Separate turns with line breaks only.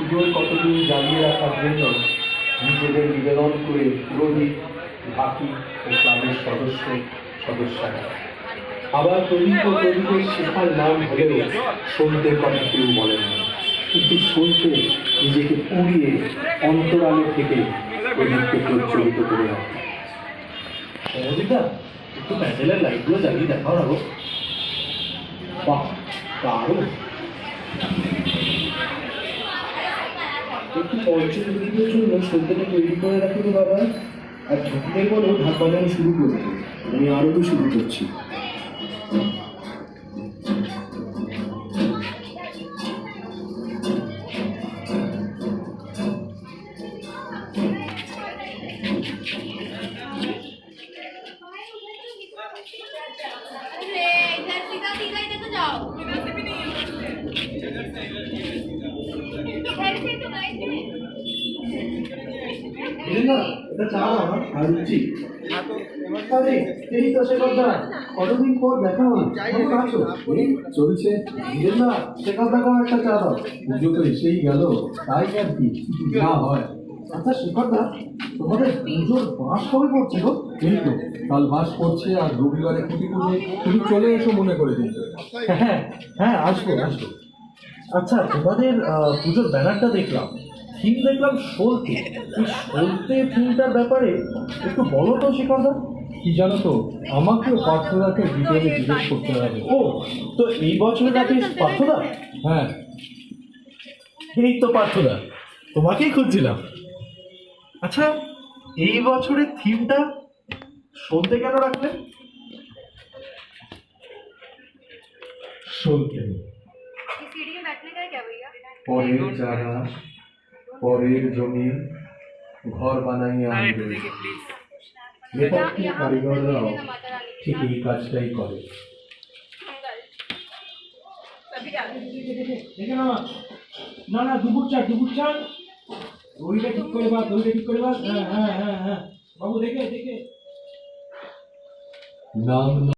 পুজোর কতদিন জ্বালিয়ে রাখার জন্য নিজেদের নিবেদন করে পুরোহিত, বাকি ও ক্লাবের সদস্যরা। আবার প্রদীপের শেখার নাম হলেও সন্ধ্যের কথা কেউ বলেন না, কিন্তু সন্ধ্যে নিজেকে পুড়িয়ে অন্তরালে থেকে প্রদীপকে প্রজ্বলিত করে রাখে।
সহজিতা, একটু প্যান্ডেলের লাইটগুলো জ্বালিয়ে দেখাও না গো।
বাহ, দারুণ! একটু পর্যটকদের জন্য সন্ধ্যেটা তৈরি করে রাখি রে বাবা। আর ঝুঁকিদের বলো ঢাক বাজানো শুরু করতে, আমি আরও শুরু করছি। কতদিন পর দেখা হলো, চলছে না? সে কথা একটা চা দাও, পুজো তো এসেই গেল, তাই আর কি না হয়। আচ্ছা শেখরদা, তোমাদের পুজোর বাস কবে পড়ছে গো? এই তো কাল বাস পড়ছে, আর রবিবারে ছুটি পড়বে। তুমি চলে এসো মনে করে দিন।
হ্যাঁ হ্যাঁ, আসবো। আচ্ছা, তোমাদের পুজোর ব্যানারটা দেখলাম, থিম দেখলাম সলতে। এই সলতে থিমটার ব্যাপারে একটু বলো তো শেখরদা।
কি জানো তো, আমাকেও পার্থদাকে ডিটেলে জিজ্ঞেস করতে হবে।
ও, তো এই বছরের আর্টিস্ট পার্থদা?
হ্যাঁ,
এই তো পার্থদা, তোমাকেই খুঁজছিলাম। আচ্ছা, এই বছরের থিমটা সলতে কেন রাখলেন?
সলতে পরের জায়গা, পরের জমি ঘর বানাইয়ে আনবে, নেপথ্যে কারিগররাও ঠিক এই কাজটাই করে।
না না, দুপুর চার দড়িটা ঠিক করে বা হ্যাঁ বাবু, দেখে
নাম